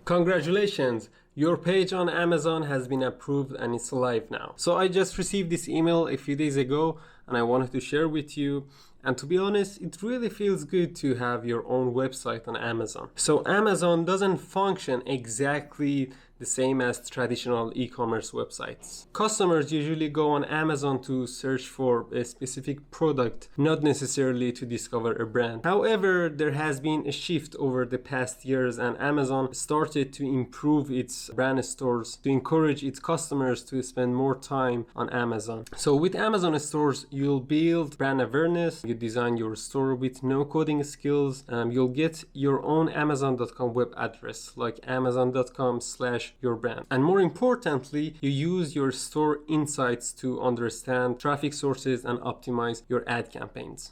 Congratulations! Your page on Amazon has been approved and it's live now. So I just received this email a few days ago and I wanted to share with you. And to be honest, it really feels good to have your own website on Amazon. So Amazon doesn't function exactly the same as traditional e-commerce websites. Customers usually go on Amazon to search for a specific product, not necessarily to discover a brand. However, there has been a shift over the past years and Amazon started to improve its brand stores to encourage its customers to spend more time on Amazon. So with Amazon stores, you'll build brand awareness, you design your store with no coding skills, you'll get your own Amazon.com web address like amazon.com/your brand. And more importantly, you use your store insights to understand traffic sources and optimize your ad campaigns.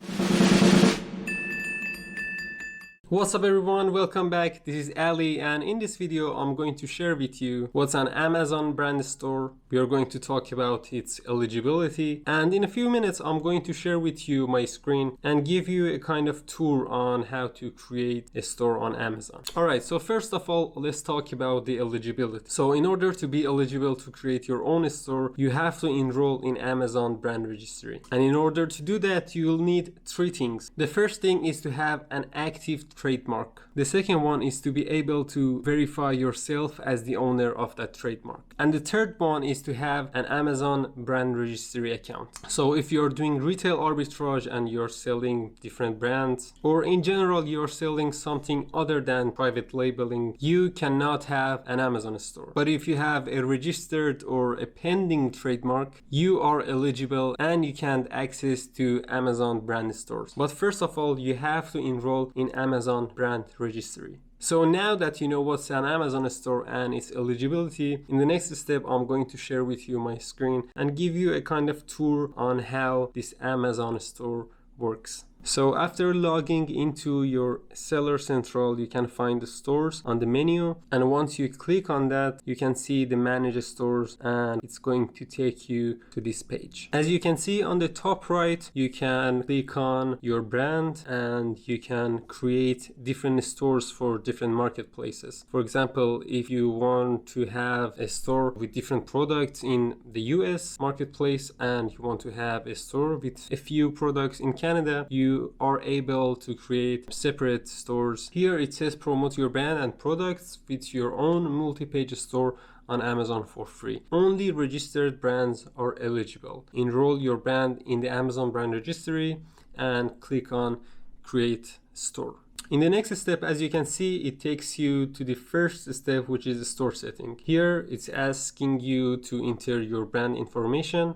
What's up everyone, welcome back. This is Ali and in this video I'm going to share with you what's an Amazon brand store. We are going to talk about its eligibility and in a few minutes I'm going to share with you my screen and give you a kind of tour on how to create a store on Amazon. Alright, so first of all, let's talk about the eligibility. So in order to be eligible to create your own store, you have to enroll in Amazon brand registry. And in order to do that, you'll need three things. The first thing is to have an active trademark. The second one is to be able to verify yourself as the owner of that trademark. And the third one is to have an Amazon brand registry account. So if you're doing retail arbitrage and you're selling different brands, or in general you're selling something other than private labeling, you cannot have an Amazon store. But if you have a registered or a pending trademark, you are eligible and you can access to Amazon brand stores. But first of all, you have to enroll in Amazon brand registry. So now that you know what's an Amazon store and its eligibility, in the next step I'm going to share with you my screen and give you a kind of tour on how this Amazon store works. So after logging into your Seller Central, you can find the stores on the menu, and once you click on that, you can see the manage stores and it's going to take you to this page. As you can see on the top right, you can click on your brand and you can create different stores for different marketplaces. For example, if you want to have a store with different products in the US marketplace and you want to have a store with a few products in Canada, you are able to create separate stores. Here it says promote your brand and products with your own multi-page store on Amazon for free. Only registered brands are eligible. Enroll your brand in the Amazon brand registry and click on create store. In the next step, as you can see, it takes you to the first step, which is the store setting. Here it's asking you to enter your brand information,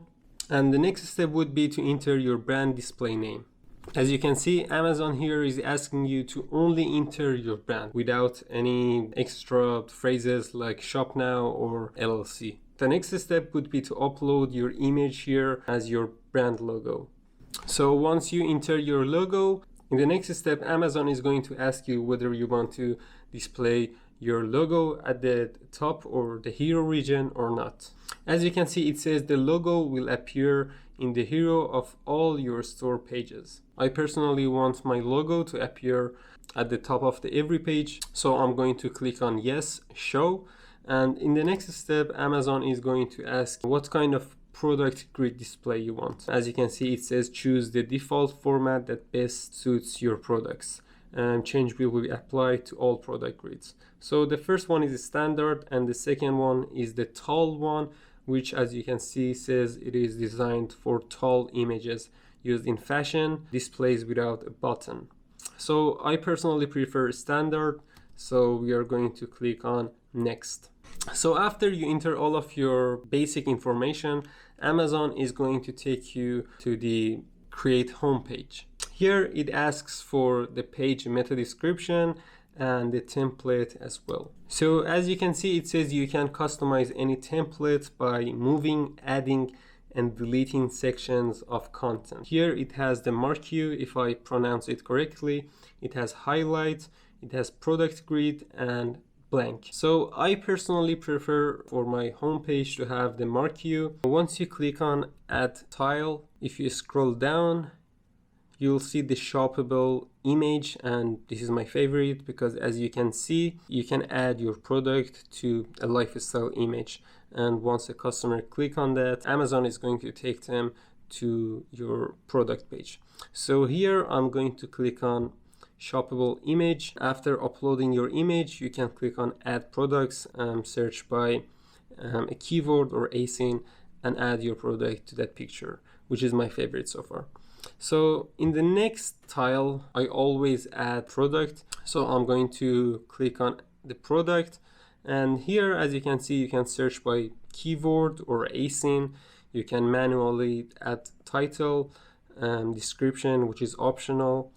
and the next step would be to enter your brand display name. As you can see, Amazon here is asking you to only enter your brand without any extra phrases like shop now or LLC. The next step would be to upload your image here as your brand logo. So once you enter your logo, in the next step, Amazon is going to ask you whether you want to display your logo at the top or the hero region or not. As you can see, it says the logo will appear in the hero of all your store pages. I personally want my logo to appear at the top of every page, so I'm going to click on yes, show. And in the next step, Amazon is going to ask what kind of product grid display you want. As you can see, it says choose the default format that best suits your products. And change will be applied to all product grids. So the first one is standard and the second one is the tall one, which as you can see says it is designed for tall images used in fashion displays without a button. So I personally prefer standard, so we are going to click on next. So after you enter all of your basic information, Amazon is going to take you to the create homepage. Here it asks for the page meta description and the template as well. So as you can see, it says you can customize any template by moving, adding, and deleting sections of content. Here it has the marquee, if I pronounce it correctly. It has highlight, it has product grid, and blank. So I personally prefer for my homepage to have the marquee. Once you click on add tile, if you scroll down, you'll see the shoppable image, and this is my favorite because as you can see, you can add your product to a lifestyle image, and once a customer click on that, Amazon is going to take them to your product page. So here I'm going to click on shoppable image. After uploading your image, you can click on add products, search by a keyword or ASIN, and add your product to that picture, which is my favorite so far. So in the next tile, I always add product. So I'm going to click on the product, and here, as you can see, you can search by keyword or ASIN. You can manually add title and description, which is optional.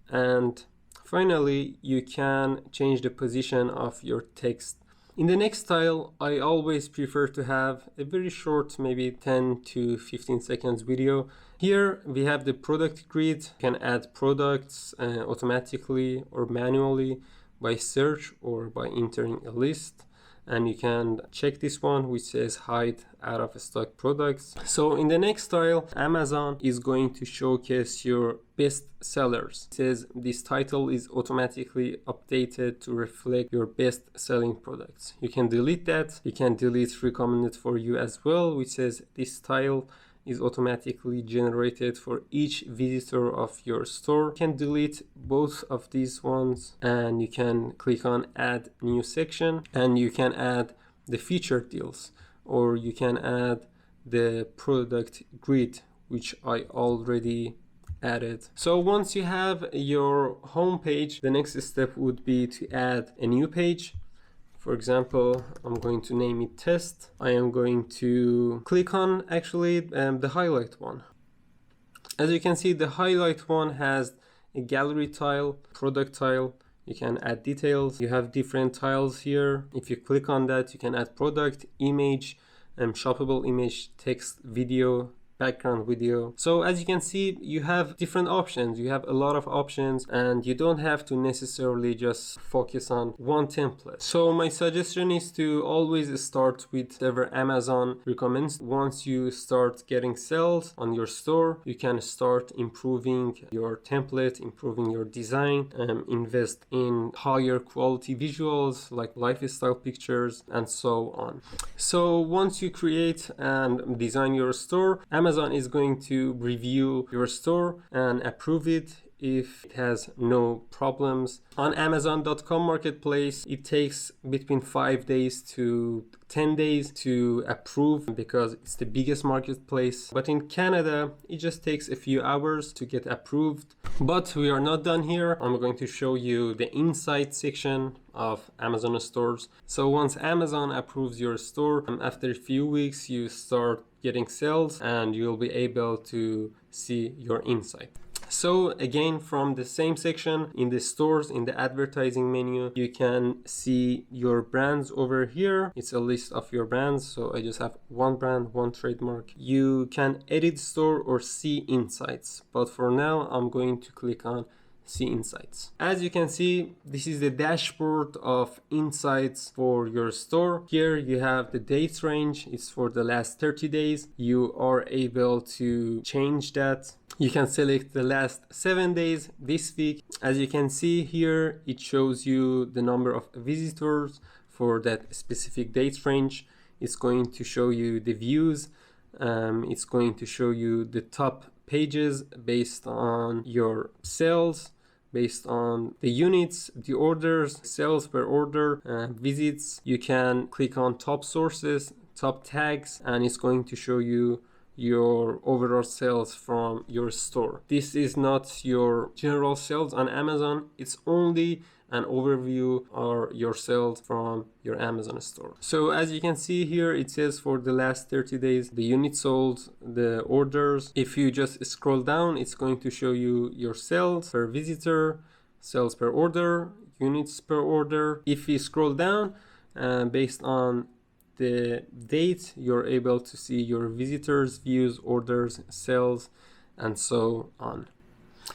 And finally, you can change the position of your text. In the next tile, I always prefer to have a very short, maybe 10 to 15 seconds video. Here we have the product grid. You can add products automatically or manually by search or by entering a list. And you can check this one which says hide out of stock products. So in the next tile, Amazon is going to showcase your best sellers. It says this title is automatically updated to reflect your best selling products. You can delete that. You can delete recommended for you as well, which says this tile is automatically generated for each visitor of your store. You can delete both of these ones, and you can click on add new section, and you can add the featured deals, or you can add the product grid, which I already added. So once you have your home page, the next step would be to add a new page. For example, I'm going to name it test. I am going to click on actually the highlight one. As you can see, the highlight one has a gallery tile, product tile. You can add details. You have different tiles here. If you click on that, you can add product, image, shoppable image, text, video, background video. So as you can see, you have different options. You have a lot of options, and you don't have to necessarily just focus on one template. So my suggestion is to always start with whatever Amazon recommends. Once you start getting sales on your store, you can start improving your template, improving your design, invest in higher quality visuals like lifestyle pictures and so on. So once you create and design your store, Amazon is going to review your store and approve it if it has no problems. On Amazon.com marketplace, it takes between 5 days to 10 days to approve because it's the biggest marketplace. But in Canada, it just takes a few hours to get approved. But we are not done here. I'm going to show you the inside section of Amazon stores. So once Amazon approves your store, after a few weeks, you start getting sales and you'll be able to see your inside. So again, from the same section in the stores, in the advertising menu, you can see your brands over here. It's a list of your brands. So I just have one brand, one trademark. You can edit store or see insights. But for now, I'm going to click on see insights. As you can see, this is the dashboard of insights for your store. Here you have the date range. It's for the last 30 days. You are able to change that. You can select the last 7 days this week. As you can see here, it shows you the number of visitors for that specific date range. It's going to show you the views. It's going to show you the top pages based on your sales, based on the units, the orders, sales per order, visits. You can click on top sources, top tags, and it's going to show you your overall sales from your store. This is not your general sales on Amazon. It's only an overview of your sales from your Amazon store. So as you can see here, it says for the last 30 days, the units sold, the orders. If you just scroll down, it's going to show you your sales per visitor, sales per order, units per order. If you scroll down, based on the date, you're able to see your visitors, views, orders, sales, and so on.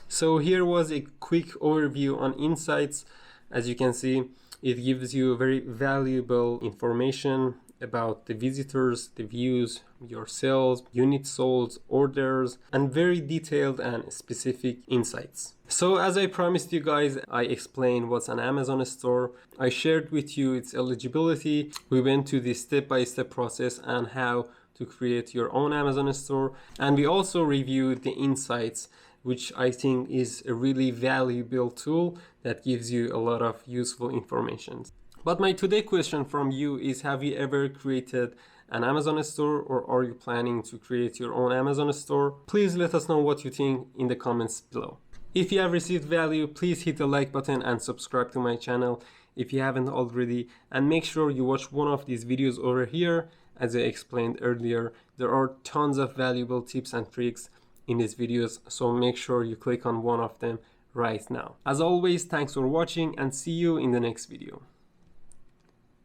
So here was a quick overview on insights. As you can see, it gives you very valuable information about the visitors, the views, your sales, units sold, orders, and very detailed and specific insights. So as I promised you guys, I explained what's an Amazon store. I shared with you its eligibility. We went to the step-by-step process and how to create your own Amazon store. And we also reviewed the insights, which I think is a really valuable tool that gives you a lot of useful information. But my today question from you is, have you ever created an Amazon store, or are you planning to create your own Amazon store? Please let us know what you think in the comments below. If you have received value, please hit the like button and subscribe to my channel if you haven't already, and make sure you watch one of these videos over here. As I explained earlier, there are tons of valuable tips and tricks in these videos, so make sure you click on one of them right now. As always, thanks for watching and see you in the next video.